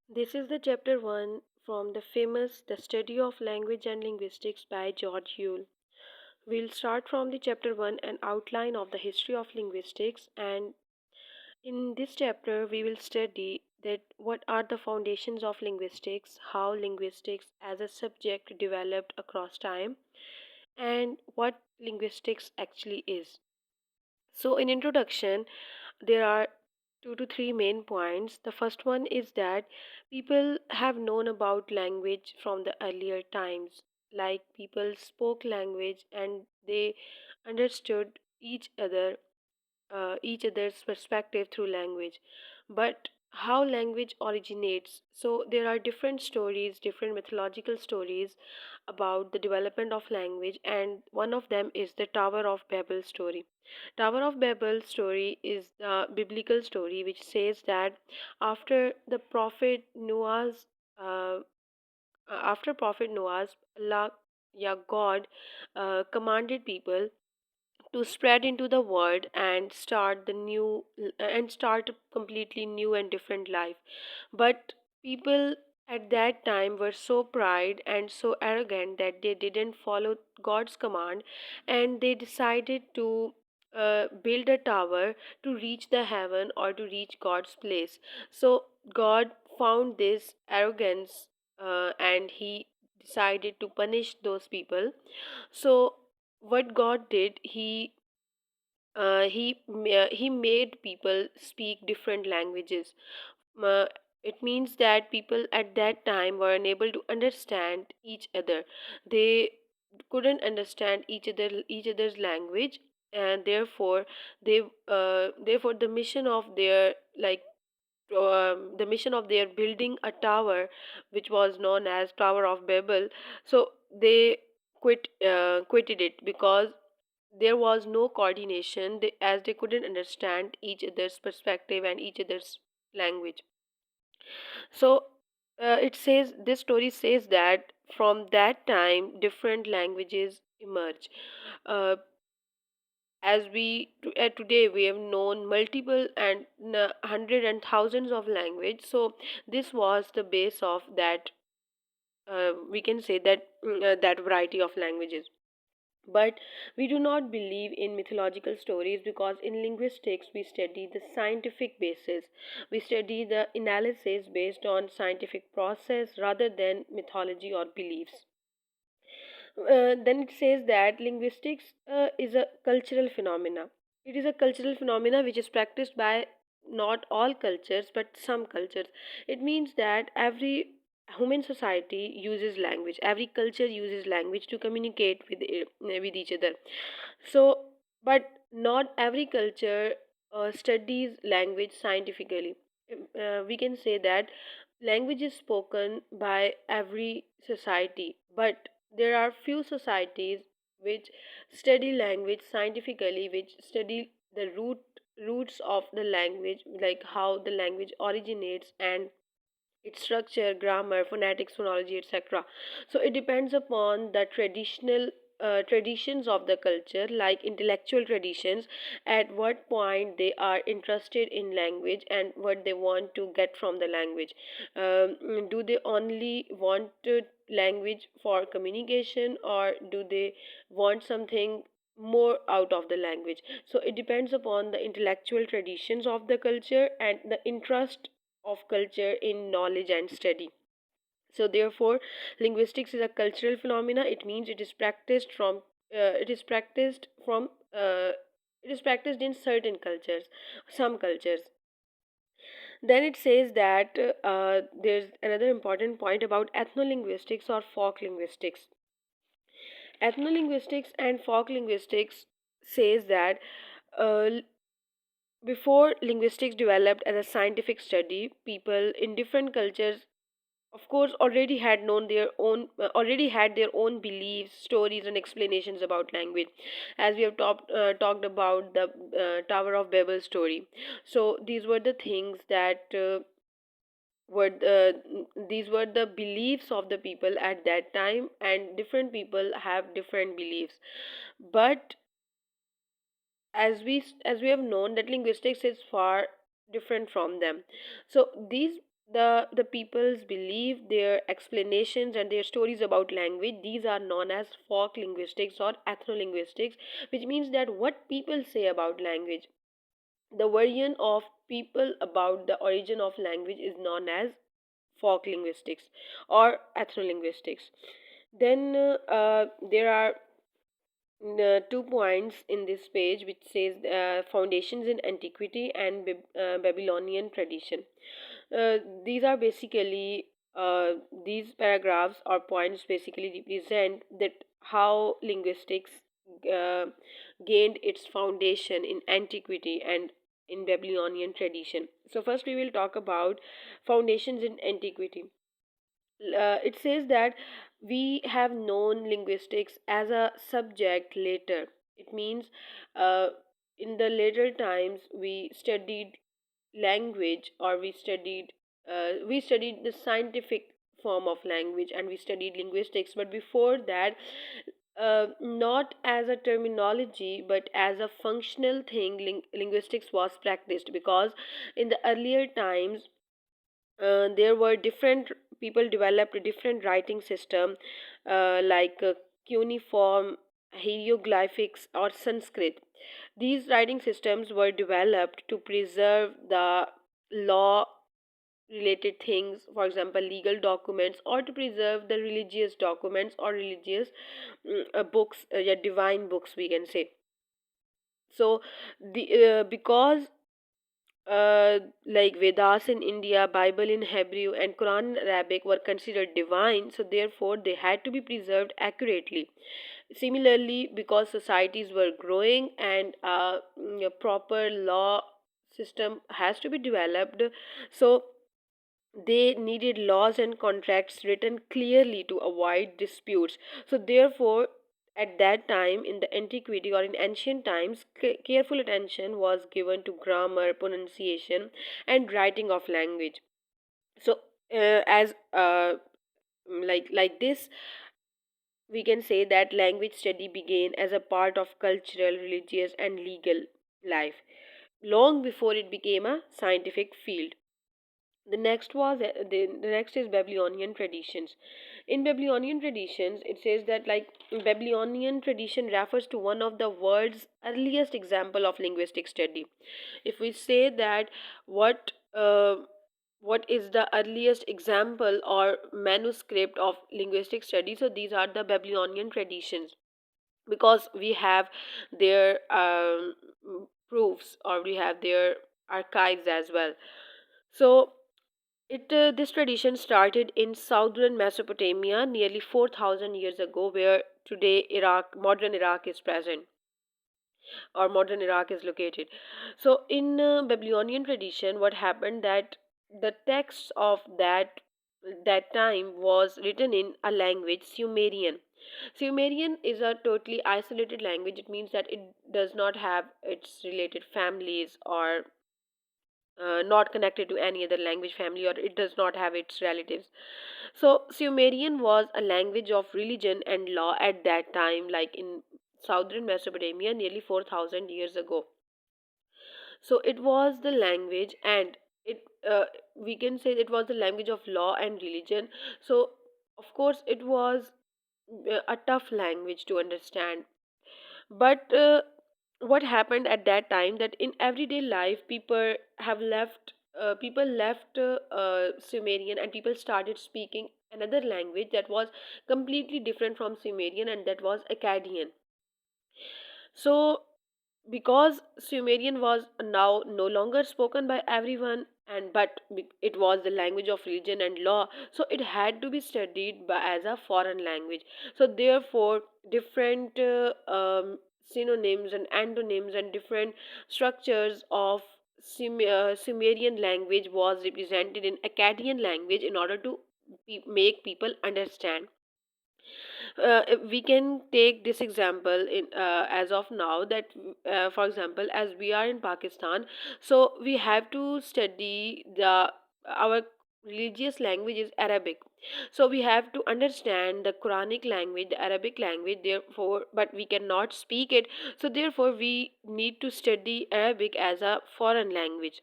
This is the chapter 1 from the famous The Study of Language and Linguistics by George Yule. We'll start from the chapter 1 an outline of the history of linguistics, and in this chapter we will study that what are the foundations of linguistics, how linguistics as a subject developed across time, and what linguistics actually is. So in introduction, there are two to three main points. The first one is that people have known about language from the earlier times. Like people spoke language and they understood each other's perspective through language. But how language originates? So there are different stories, different mythological stories about the development of language, and one of them is the Tower of Babel story. Tower of Babel story is the biblical story which says that after the prophet Noah's uh, after prophet Noah's Allah, yeah, God commanded people to spread into the world and start a completely new and different life. But people at that time were so pride and so arrogant that they didn't follow God's command, and they decided to build a tower to reach the heaven or to reach God's place. So God found this arrogance, and he decided to punish those people. So what God did, he made people speak different languages. Uh, it means that people at that time were unable to understand each other. They couldn't understand each other's language, and therefore the mission of their the mission of their building a tower, which was known as Tower of Babel. So they quitted it because there was no coordination, as they couldn't understand each other's perspective and each other's language. So it says this story says that from that time different languages emerge. Uh, as today we have known multiple and hundred and thousands of language. So this was the base of that. We can say that that variety of languages. But we do not believe in mythological stories because in linguistics we study the scientific basis. We study the analysis based on scientific process rather than mythology or beliefs. Then it says that linguistics is a cultural phenomena. It is a cultural phenomena which is practiced by not all cultures but some cultures. It means that every human society uses language. Every culture uses language to communicate with each other. So, but not every culture studies language scientifically. We can say that language is spoken by every society, but there are few societies which study language scientifically, which study the roots of the language, like how the language originates and its structure, grammar, phonetics, phonology, etc. So it depends upon the traditional traditions of the culture, like intellectual traditions, at what point they are interested in language and what they want to get from the language. Do they only want language for communication, or do they want something more out of the language? So it depends upon the intellectual traditions of the culture and the interest of culture in knowledge and study. So therefore linguistics is a cultural phenomena. It means it is practiced from it is practiced in certain cultures, some cultures. Then it says that there's another important point about ethnolinguistics or folk linguistics. Ethnolinguistics and folk linguistics says that uh, before linguistics developed as a scientific study, people in different cultures of course already had their own beliefs, stories and explanations about language, as we have talked about the Tower of Babel story. So these were the things that these were the beliefs of the people at that time, and different people have different beliefs. But as we have known that linguistics is far different from them. So these the people's belief, their explanations, and their stories about language, these are known as folk linguistics or ethnolinguistics, which means that what people say about language, the version of people about the origin of language, is known as folk linguistics or ethnolinguistics. Then there are 2 points in this page which says foundations in antiquity and Babylonian tradition. uh, these are basically these paragraphs or points basically represent that how linguistics uh, gained its foundation in antiquity and in Babylonian tradition. So first we will talk about foundations in antiquity. It says that we have known linguistics as a subject later. It means uh, in the later times we studied language, or we studied the scientific form of language, and we studied linguistics. But before that, not as a terminology but as a functional thing, linguistics was practiced, because in the earlier times there were different people developed a different writing system, like cuneiform, hieroglyphics, or Sanskrit. These writing systems were developed to preserve the law related things, for example legal documents, or to preserve the religious documents or religious books, yeah, divine books we can say. So the because like Vedas in India, Bible in Hebrew, and Quran in Arabic were considered divine, so therefore they had to be preserved accurately. Similarly, because societies were growing and a proper law system has to be developed, so they needed laws and contracts written clearly to avoid disputes. So, therefore, at that time in the antiquity or in ancient times, careful attention was given to grammar, pronunciation, and writing of language. So, as like this, we can say that language study began as a part of cultural, religious, and legal life long before it became a scientific field. The next is Babylonian traditions. In Babylonian traditions, it says that like Babylonian tradition refers to one of the world's earliest example of linguistic study. If we say that what uh, what is the earliest example or manuscript of linguistic study, so these are the Babylonian traditions, because we have their proofs, or we have their archives as well. So this tradition started in southern Mesopotamia nearly 4,000 years ago, where today modern Iraq is present, or modern Iraq is located. So, in Babylonian tradition, what happened that the text of that time was written in a language Sumerian. Sumerian is a totally isolated language. It means that it does not have its related families, or not connected to any other language family, or it does not have its relatives. So Sumerian was a language of religion and law at that time, like in southern Mesopotamia nearly 4,000 years ago. So it was the language, and it we can say it was the language of law and religion. So of course it was a tough language to understand. But what happened at that time, that in everyday life people left Sumerian, and people started speaking another language that was completely different from Sumerian, and that was Akkadian. So because Sumerian was now no longer spoken by everyone, and it was the language of religion and law, so it had to be studied as a foreign language. So therefore, different synonyms and antonyms and different structures of Sumerian language was represented in Akkadian language in order to make people understand. We can take this example in as of now, that for example, as we are in Pakistan, so we have to study the our religious language is Arabic. So we have to understand the Quranic language, the Arabic language, therefore, but we cannot speak it. So therefore we need to study Arabic as a foreign language.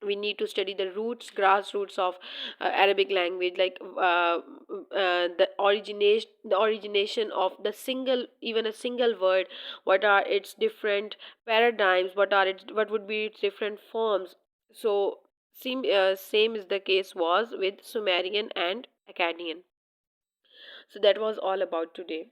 We need to study the roots, grassroots of Arabic language, like the origination of the single, even a single word. What are its different paradigms? What would be its different forms? So same is the case was with Sumerian and Akkadian. So that was all about today.